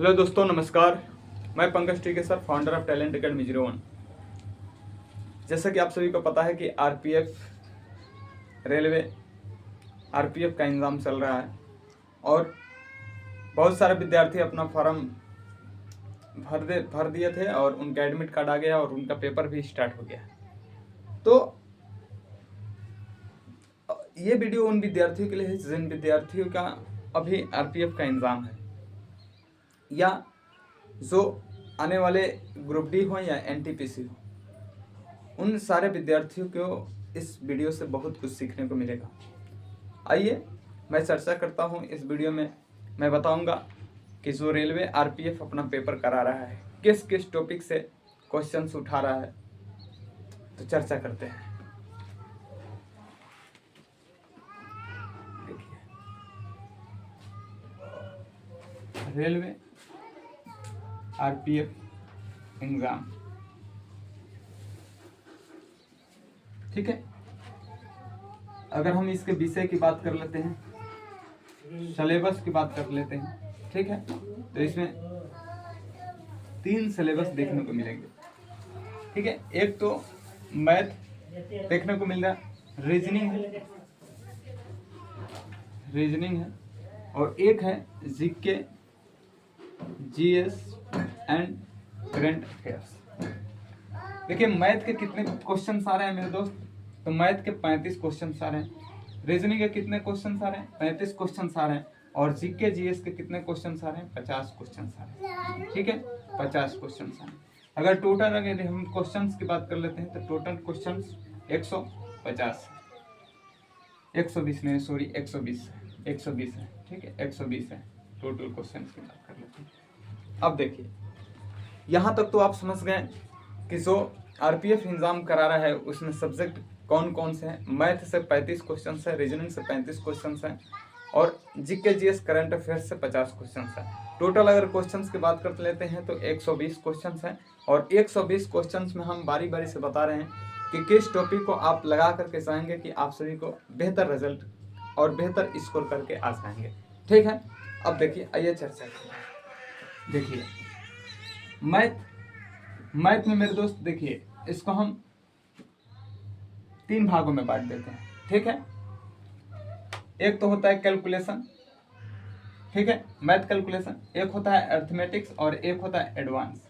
Hello दोस्तों, नमस्कार। मैं पंकज टीके sir, founder of talent academy 01। जैसा कि आप सभी को पता है कि रेलवे आरपीएफ का एग्ज़ाम चल रहा है और बहुत सारे विद्यार्थी अपना फॉर्म भर दिए थे और उनका एडमिट कार्ड आ गया और उनका पेपर भी स्टार्ट हो गया। तो ये वीडियो उन विद्यार्थियों के लिए है जिन विद्यार्थियों का अभी आरपीएफ का एग्ज़ाम है या जो आने वाले ग्रुप डी हो या एनटीपीसी हो, उन सारे विद्यार्थियों को इस वीडियो से बहुत कुछ सीखने को मिलेगा। आइए मैं चर्चा करता हूं। इस वीडियो में मैं बताऊंगा कि जो रेलवे आरपीएफ अपना पेपर करा रहा है किस किस टॉपिक से क्वेश्चंस उठा रहा है, तो चर्चा करते हैं। देखिए, रेलवे आरपीएफ एग्जाम, ठीक है। अगर हम इसके विषय की बात कर लेते हैं, सिलेबस की बात कर लेते हैं, ठीक है, तो इसमें 3 सिलेबस देखने को मिलेंगे, ठीक है। एक तो मैथ देखने को मिल रहा है, रीजनिंग है और एक है GK, GS and current affairs. देखिए, मैथ के कितने क्वेश्चन आ रहे हैं मेरे दोस्त, तो मैथ के 35 क्वेश्चन आ रहे हैं। रीजनिंग के कितने क्वेश्चन आ रहे हैं? 35 क्वेश्चन आ रहे हैं। और जीके जीएस के कितने क्वेश्चन आ रहे हैं? 50 क्वेश्चन आ रहे हैं, ठीक है, 50 क्वेश्चन आ रहे हैं। अगर टोटल अगर हम क्वेश्चन की बात कर लेते हैं तो टोटल क्वेश्चन 150 है, 120 नहीं, सॉरी 120 है, ठीक है, 120 है टोटल क्वेश्चन की बात कर लेते हैं। अब देखिए, यहाँ तक तो आप समझ गए कि जो आरपीएफ एग्जाम करा रहा है उसमें सब्जेक्ट कौन कौन से हैं। मैथ से 35 क्वेश्चन है, रीजनिंग से 35 क्वेश्चन हैं और जीके जीएस करंट अफेयर्स से 50 क्वेश्चन हैं। टोटल अगर क्वेश्चंस की बात कर लेते हैं तो 120 क्वेश्चन हैं और 120 क्वेश्चन में हम बारी बारी से बता रहे हैं कि किस टॉपिक को आप लगा करके चाहेंगे कि आप सभी को बेहतर रिजल्ट और बेहतर स्कोर करके आ जाएंगे, ठीक है। अब देखिए, आइए चर्चा करें। देखिए, मैथ में मेरे दोस्त, देखिए इसको हम 3 भागों में बांट देते हैं, ठीक है। एक तो होता है कैलकुलेशन, ठीक है, मैथ कैलकुलेशन। एक होता है अर्थमेटिक्स और एक होता है एडवांस।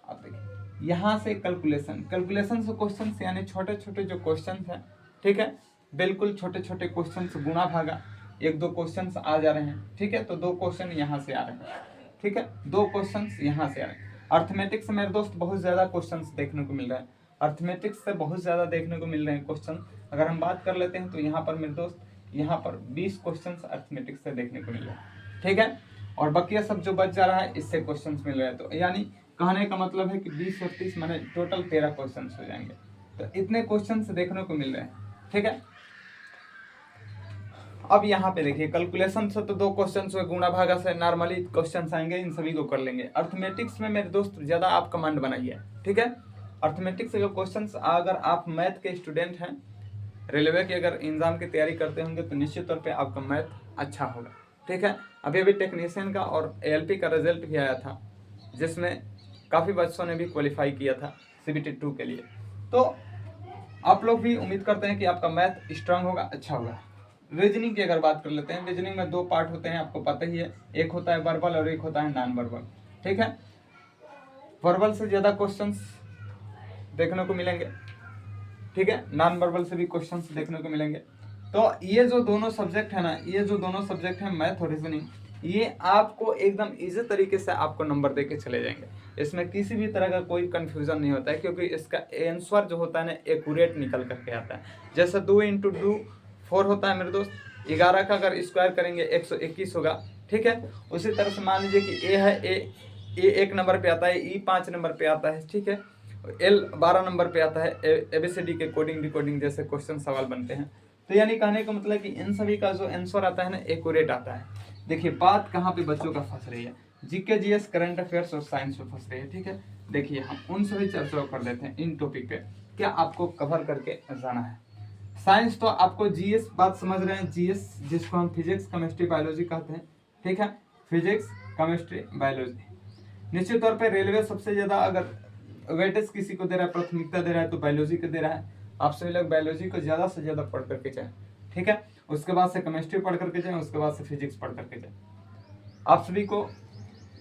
अब देखिए, यहाँ से कैलकुलेशन से क्वेश्चन यानी छोटे छोटे जो क्वेश्चन हैं, ठीक है, बिल्कुल छोटे छोटे क्वेश्चन, गुणा भागा 1-2 क्वेश्चन आ जा रहे हैं, ठीक है। तो 2 क्वेश्चन यहाँ से आ रहे हैं, ठीक है, 2 क्वेश्चन यहाँ से आ रहे हैं। अर्थमेटिक्स मेरे दोस्त बहुत ज़्यादा क्वेश्चंस देखने को मिल रहे हैं, अर्थमेटिक्स से बहुत ज़्यादा देखने को मिल रहे हैं क्वेश्चन। अगर हम बात कर लेते हैं तो यहाँ पर मेरे दोस्त, यहाँ पर 20 क्वेश्चंस अर्थमेटिक्स से देखने को मिल रहे हैं, ठीक है। और बाकी सब जो बच जा रहा है इससे क्वेश्चंस मिल रहे हैं, तो यानी कहने का मतलब है कि 20 और 30 माने टोटल 13 क्वेश्चन हो जाएंगे। तो इतने क्वेश्चन देखने को मिल रहे हैं, ठीक है। अब यहाँ पे देखिए, कैलकुलेशन से तो 2 क्वेश्चन हुए, गुणा भागा से नॉर्मली क्वेश्चन आएंगे, इन सभी को कर लेंगे। अर्थमेटिक्स में मेरे दोस्त ज्यादा आप कमांड बनाइए, ठीक है। अर्थमेटिक्स के क्वेश्चन, अगर आप मैथ के स्टूडेंट हैं, रेलवे के अगर एग्जाम की तैयारी करते होंगे तो निश्चित तौर पर आपका मैथ अच्छा होगा, ठीक है। अभी अभी टेक्नीशियन का और एएलपी का रिजल्ट भी आया था जिसमें काफ़ी बच्चों ने भी क्वालिफाई किया था CBT 2 के लिए। तो आप लोग भी उम्मीद करते हैं कि आपका मैथ स्ट्रांग होगा, अच्छा होगा। रीजनिंग की अगर बात कर लेते हैं, रीजनिंग में 2 पार्ट होते हैं, आपको पता ही है, एक होता है वर्बल और एक होता है नॉन वर्बल, ठीक है। वर्बल से ज़्यादा क्वेश्चंस देखने को मिलेंगे, ठीक है, नॉन वर्बल से भी क्वेश्चंस देखने को मिलेंगे। तो ये जो दोनों सब्जेक्ट है ना, ये जो दोनों सब्जेक्ट है मैथ और रीजनिंग, ये आपको एकदम इजी तरीके से आपको नंबर देके चले जाएंगे। इसमें किसी भी तरह का कोई कंफ्यूजन नहीं होता है, क्योंकि इसका आंसर जो होता है ना एक्यूरेट निकल करके आता है। जैसे 2 × 2 4 होता है मेरे दोस्त, 11 का अगर स्क्वायर करेंगे 121 होगा, ठीक है। उसी तरह से मान लीजिए कि ए है, ए 1 नंबर पे आता है, ई 5 नंबर पे आता है, ठीक है, एल 12 नंबर पे आता है। ABCD के कोडिंग डिकोडिंग जैसे क्वेश्चन सवाल बनते हैं। तो यानी कहने का मतलब कि इन सभी का जो आंसर आता है ना एक्यूरेट आता है। देखिए, बात कहाँ पे बच्चों का फंस रही है, जीके जीएस करंट अफेयर्स और साइंस में फंस रही है, ठीक है। देखिए, हम उन सभी चर्चा कर लेते हैं इन टॉपिक पे, क्या आपको कवर करके जाना है। साइंस तो आपको जीएस बात समझ रहे हैं, जीएस जिसको हम फिजिक्स केमिस्ट्री बायोलॉजी कहते हैं, ठीक है, फिजिक्स केमिस्ट्री, बायोलॉजी। निश्चित तौर पे रेलवे सबसे ज्यादा अगर वेटेज किसी को दे रहा है, प्राथमिकता दे रहा है, तो बायोलॉजी को दे रहा है। आप सभी लोग बायोलॉजी को ज्यादा से ज्यादा पढ़ करके जाए, ठीक है। उसके बाद से केमिस्ट्री पढ़ करके जाए, उसके बाद से फिजिक्स पढ़ करके जाए। आप सभी को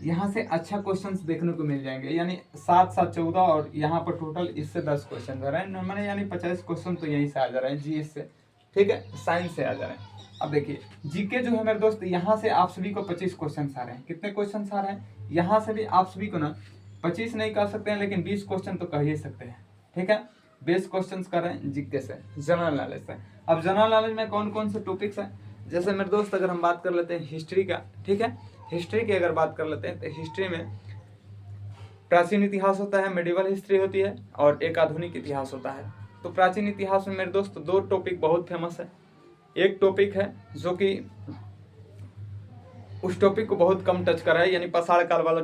यहाँ से अच्छा क्वेश्चंस देखने को मिल जाएंगे, यानी 7 7 14 और यहाँ पर टोटल इससे 10 क्वेश्चन आ रहे हैं, मैंने यानी 50 क्वेश्चन तो यहीं से आ जा रहे हैं, जीएस से, ठीक है, साइंस से आ जा रहे हैं। अब देखिए जीके जो है मेरे दोस्त, यहाँ से आप सभी को 25 क्वेश्चन आ रहे हैं। कितने क्वेश्चन आ रहे हैं? यहाँ से भी आप सभी को ना 25 नहीं कर सकते हैं, लेकिन 20 क्वेश्चन तो कह ही सकते हैं, ठीक है। 20 क्वेश्चन कर रहे हैं जीके से, जनरल नॉलेज से। अब जनरल नॉलेज में कौन कौन से टॉपिक्स हैं? जैसे मेरे दोस्त अगर हम बात कर लेते हैं हिस्ट्री का, ठीक है, हिस्ट्री की अगर बात कर लेते हैं तो हिस्ट्री में प्राचीन इतिहास होता है, मेडिवल हिस्ट्री होती है, और एक आधुनिक इतिहास होता है। तो प्राचीन इतिहास में मेरे दोस्त 2 टॉपिक बहुत फेमस है। एक टॉपिक है जो कि उस टॉपिक को बहुत कम टच कर रहा है, यानी पाषाण काल वाला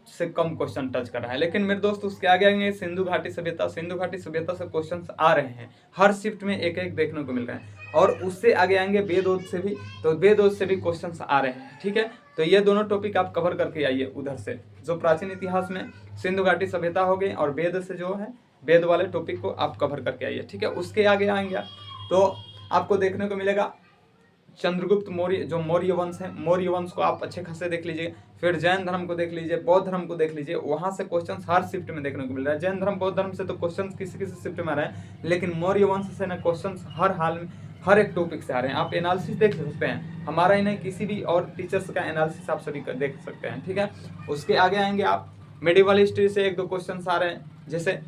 से कम क्वेश्चन टच कर रहा है, लेकिन मेरे दोस्त उसके आगे आएंगे सिंधु घाटी सभ्यता। सिंधु घाटी सभ्यता से क्वेश्चंस आ रहे हैं, हर शिफ्ट में एक एक देखने को मिल रहे हैं। और उससे आगे आएंगे वेद से भी, तो वेद से भी क्वेश्चंस आ रहे हैं, ठीक है। तो ये दोनों टॉपिक आप कवर करके आइए उधर से, जो प्राचीन इतिहास में सिंधु घाटी सभ्यता हो गई, और वेद से जो है वेद वाले टॉपिक को आप कवर करके आइए, ठीक है। उसके आगे आएंगे तो आपको देखने को मिलेगा चंद्रगुप्त मौर्य, जो मौर्य वंश है, मौर्य वंश को आप अच्छे खासे देख लीजिए। फिर जैन धर्म को देख लीजिए, बौद्ध धर्म को देख लीजिए, वहां से क्वेश्चंस हर शिफ्ट में देखने को मिल रहा है। जैन धर्म, बौद्ध धर्म से तो क्वेश्चंस किसी किसी शिफ्ट में आ रहे हैं, लेकिन मौर्य वंश से ना क्वेश्चंस हर हाल में हर एक टॉपिक से आ रहे हैं। आप एनालिसिस देख सकते हैं, हमारा ही नहीं किसी भी और टीचर्स का एनालिसिस आप सभी देख सकते हैं, ठीक है। उसके आगे आएंगे आप मेडिवल हिस्ट्री से 1-2 क्वेश्चन आ रहे हैं। जैसे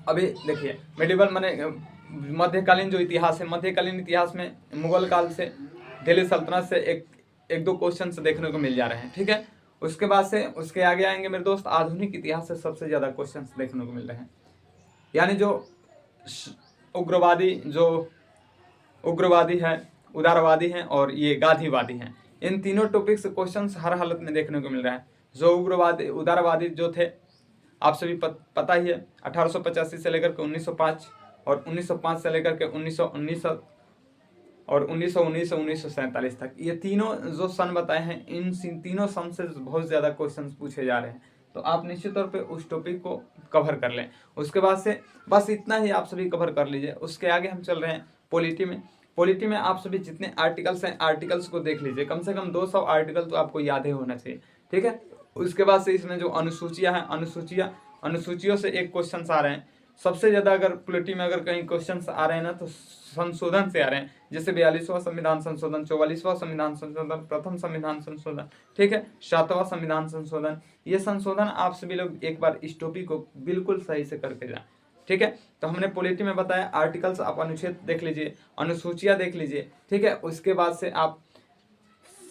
अभी देखिए मेडिवल माने मध्यकालीन जो इतिहास है, मध्यकालीन इतिहास में मुगल काल से, दिल्ली सल्तनत से एक दो क्वेश्चन देखने को मिल जा रहे हैं, ठीक है। उसके बाद से उसके आगे आएंगे मेरे दोस्त आधुनिक इतिहास से सबसे ज्यादा क्वेश्चन देखने को मिल रहे हैं, यानी जो उग्रवादी है, उदारवादी हैं और ये गांधीवादी हैं, इन तीनों टॉपिक से क्वेश्चन हर हालत में देखने को मिल रहा है। जो उदारवादी जो थे आप सभी पता ही है, 1885 से लेकर के 1905 और 1905 से लेकर के 1919 और 1919 से 1947 तक, ये तीनों जो सन बताए हैं, इन तीनों सन से बहुत ज़्यादा क्वेश्चन पूछे जा रहे हैं। तो आप निश्चित तौर पे उस टॉपिक को कवर कर लें। उसके बाद से बस इतना ही आप सभी कवर कर लीजिए। उसके आगे हम चल रहे हैं पॉलिटी में। पॉलिटी में आप सभी जितने आर्टिकल्स हैं, आर्टिकल्स को देख लीजिए, कम से कम 200 आर्टिकल तो आपको याद ही होना चाहिए, ठीक है। उसके बाद से इसमें जो अनुसूचियाँ हैं, अनुसूचियों से एक क्वेश्चन आ रहे हैं। सबसे ज़्यादा अगर पॉलिटी में अगर कहीं क्वेश्चन आ रहे हैं ना, तो संशोधन से आ रहे हैं। जैसे 42वां संविधान संशोधन, 44वां संविधान संशोधन, प्रथम संविधान संशोधन, ठीक है, 7वां संविधान संशोधन। ये संशोधन आप सभी लोग एक बार इस टॉपिक को बिल्कुल सही से करके जाएं, ठीक है। तो हमने पॉलिटी में बताया आर्टिकल्स, आप अनुच्छेद देख लीजिए, अनुसूचियाँ देख लीजिए, ठीक है। उसके बाद से आप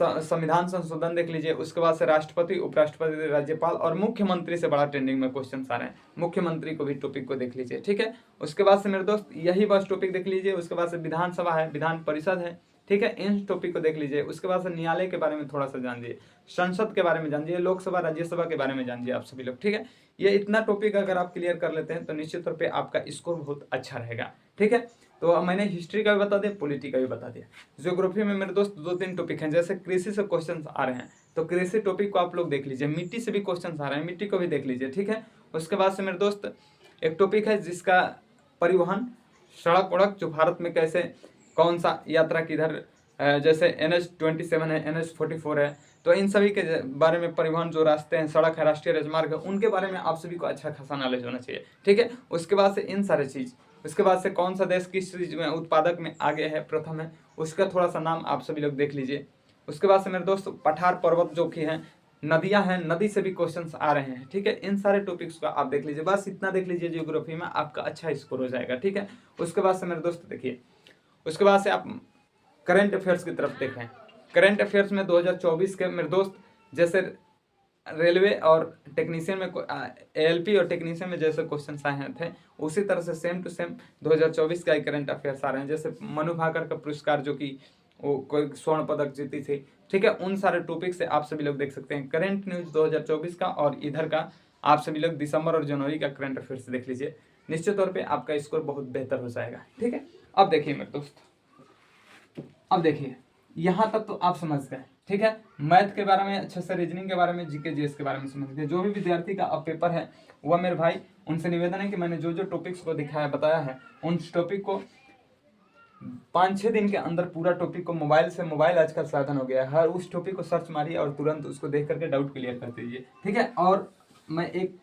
संविधान संशोधन देख लीजिए। उसके बाद से राष्ट्रपति, उपराष्ट्रपति, राज्यपाल और मुख्यमंत्री से बड़ा ट्रेंडिंग में क्वेश्चन आ रहे हैं, मुख्यमंत्री को भी टॉपिक को देख लीजिए, ठीक है। उसके बाद से मेरे दोस्त यही बस टॉपिक देख लीजिए। उसके बाद से विधानसभा है, विधान परिषद है, ठीक है, इन टॉपिक को देख लीजिए। उसके बाद से न्यायालय के बारे में थोड़ा सा जानिए, संसद के बारे में जानिए, लोकसभा राज्यसभा के बारे में जानिए आप सभी लोग, ठीक है। ये इतना टॉपिक अगर आप क्लियर कर लेते हैं तो निश्चित तौर पे आपका स्कोर बहुत अच्छा रहेगा, ठीक है। तो मैंने हिस्ट्री का भी बता दिया, पॉलिटी का भी बता दिया। ज्योग्राफी में मेरे दोस्त 2-3 टॉपिक हैं। जैसे कृषि से क्वेश्चन आ रहे हैं, तो कृषि टॉपिक को आप लोग देख लीजिए। मिट्टी से भी क्वेश्चन आ रहे हैं, मिट्टी को भी देख लीजिए, ठीक है। उसके बाद से मेरे दोस्त एक टॉपिक है जिसका परिवहन, सड़क वड़क, जो भारत में कैसे कौन सा यात्रा किधर, जैसे NH-27 है, NH-44 है, तो इन सभी के बारे में, परिवहन जो रास्ते हैं, सड़क है, राष्ट्रीय राजमार्ग है, उनके बारे में आप सभी को अच्छा खासा नॉलेज होना चाहिए, ठीक है। उसके बाद से इन सारे चीज़, उसके बाद से कौन सा देश किस चीज़ में उत्पादक में आगे है, प्रथम है, उसका थोड़ा सा नाम आप सभी लोग देख लीजिए। उसके बाद से मेरे दोस्त पठार पर्वत जो कि हैं, नदियां हैं, नदी से भी क्वेश्चंस आ रहे हैं, ठीक है। इन सारे टॉपिक्स को आप देख लीजिए, बस इतना देख लीजिए, जियोग्राफी में आपका अच्छा स्कोर हो जाएगा, ठीक है। उसके बाद से मेरे दोस्त देखिए, उसके बाद से आप करंट अफेयर्स की तरफ देखें। करंट अफेयर्स में 2024 के मेरे दोस्त, जैसे रेलवे और टेक्नीशियन में, ALP और टेक्नीशियन में जैसे क्वेश्चन आए थे, उसी तरह से सेम टू सेम 2024 का ही करंट अफेयर्स आ रहे हैं। जैसे मनु भाकर का पुरस्कार, जो कि वो कोई स्वर्ण पदक जीती थी, ठीक है, उन सारे टॉपिक से आप सभी लोग देख सकते हैं। करंट न्यूज 2024 का और इधर का आप सभी लोग दिसंबर और जनवरी का करंट अफेयर्स देख लीजिए, निश्चित तौर पर आपका स्कोर बहुत बेहतर हो जाएगा, ठीक है। अब देखिए मेरे दोस्त, अब देखिए यहाँ तक तो आप समझ गए, ठीक है। मैथ के बारे में अच्छे से, रीजनिंग के बारे में, जीके जीएस के बारे में समझ गए। जो भी विद्यार्थी का अब पेपर है वह मेरे भाई उनसे निवेदन है कि मैंने जो जो टॉपिक्स को दिखाया बताया है उन टॉपिक को 5-6 दिन के अंदर पूरा टॉपिक को मोबाइल से, मोबाइल आज का साधन हो गया है, हर उस टॉपिक को सर्च मारिए और तुरंत उसको देख करके डाउट क्लियर कर दीजिए, ठीक है। और मैं एक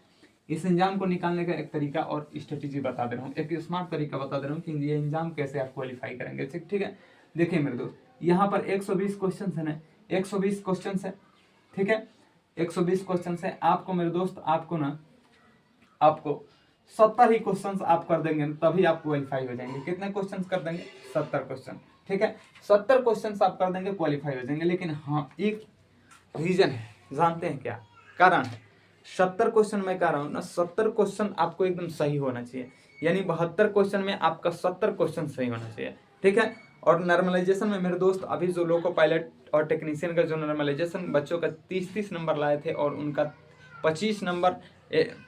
इस एग्जाम को निकालने का एक तरीका और स्ट्रेटेजी बता दे रहा हूँ, एक स्मार्ट तरीका बता दे रहा हूँ कि ये एग्जाम कैसे आप क्वालिफाई करेंगे, ठीक है। देखिए मेरे दोस्त, यहाँ पर 120 क्वेश्चन है ना, 120 क्वेश्चन है, ठीक है। 120 क्वेश्चन है। आपको मेरे दोस्त, आपको 70 ही क्वेश्चन आप कर देंगे तभी आप क्वालिफाई हो जाएंगे। कितने क्वेश्चन कर देंगे? 70 क्वेश्चन, ठीक है। 70 क्वेश्चन आप कर देंगे, क्वालिफाई हो जाएंगे। लेकिन हाँ, एक रीजन है, जानते हैं क्या कारण है? 70 क्वेश्चन मैं कह रहा हूँ ना, 70 क्वेश्चन आपको एकदम सही होना चाहिए, यानी 72 क्वेश्चन में आपका 70 क्वेश्चन सही होना चाहिए, ठीक है। और नॉर्मलाइजेशन में मेरे दोस्त, अभी जो लोको पायलट और टेक्नीशियन का जो नॉर्मलाइजेशन बच्चों का 30-30 नंबर लाए थे और उनका 25 नंबर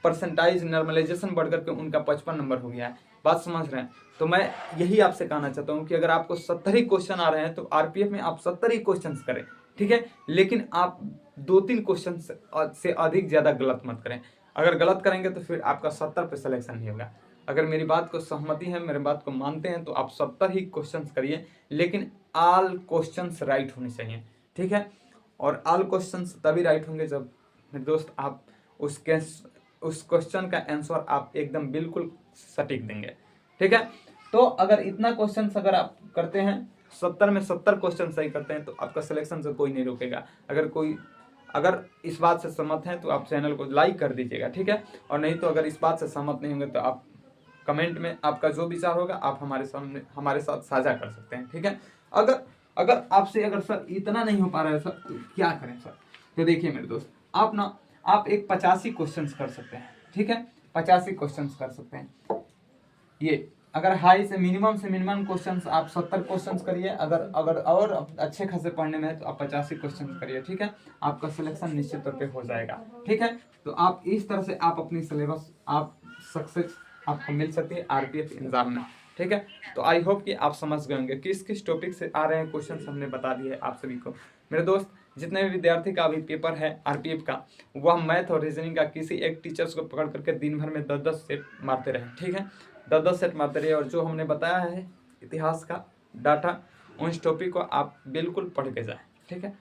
परसेंटाइज नॉर्मलाइजेशन बढ़ करके उनका 55 नंबर हो गया है। बात समझ रहे हैं? तो मैं यही आपसे कहना चाहता हूँ कि अगर आपको 70 ही क्वेश्चन आ रहे हैं तो आरपीएफ में आप 70 ही क्वेश्चन करें, ठीक है। लेकिन आप 2-3 क्वेश्चन से अधिक ज़्यादा गलत मत करें। अगर गलत करेंगे तो फिर आपका 70 पे सिलेक्शन नहीं होगा। अगर मेरी बात को सहमति है, मेरी बात को मानते हैं, तो आप 70 ही क्वेश्चन करिए, लेकिन ऑल क्वेश्चन राइट होने चाहिए, ठीक है। और ऑल क्वेश्चन तभी राइट होंगे जब मेरे दोस्त आप उस क्वेश्चन का आंसर आप एकदम बिल्कुल सटीक देंगे, ठीक है। तो अगर इतना क्वेश्चन अगर आप करते हैं, 70 में 70 क्वेश्चन सही करते हैं, तो आपका सिलेक्शन से कोई नहीं रोकेगा। अगर इस बात से सहमत हैं तो आप चैनल को लाइक कर दीजिएगा, ठीक है। और नहीं तो अगर इस बात से सहमत नहीं होंगे तो आप कमेंट में आपका जो विचार होगा आप हमारे साथ साझा कर सकते हैं, ठीक है। अगर आपसे अगर सर इतना नहीं हो पा रहा है सर तो क्या करें सर? तो देखिए मेरे दोस्त, आप एक 85 क्वेश्चन कर सकते हैं, ठीक है। 85 क्वेश्चन कर सकते हैं। ये अगर हाई से मिनिमम क्वेश्चन आप 70 क्वेश्चन करिए। अगर और अच्छे खासे पढ़ने में है तो आप 85 क्वेश्चन करिए, ठीक है। आपका सिलेक्शन निश्चित तौर पे हो जाएगा, ठीक है। तो आप इस तरह से आप अपनी सिलेबस आप सक्सेस आपको मिल सकती है आरपीएफ एग्जाम में, ठीक है। तो आई होप कि आप समझ गए होंगे किस किस टॉपिक से आ रहे हैं क्वेश्चन, हमने बता दिए आप सभी को। मेरे दोस्त, जितने भी विद्यार्थी का अभी पेपर है आरपीएफ का, वह मैथ और रीजनिंग का किसी एक टीचर्स को पकड़ करके दिन भर में 10-10 सेट मारते रहे, ठीक है। 10-10 सेट मारते रहिए। और जो हमने बताया है इतिहास का डाटा, उन टॉपिक को आप बिल्कुल पढ़ के जाएं, ठीक है।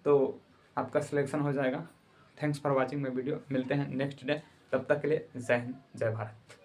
तो आपका सिलेक्शन हो जाएगा। Thanks for watching my video. मिलते हैं नेक्स्ट डे, तब तक के लिए जय हिंद, जय भारत।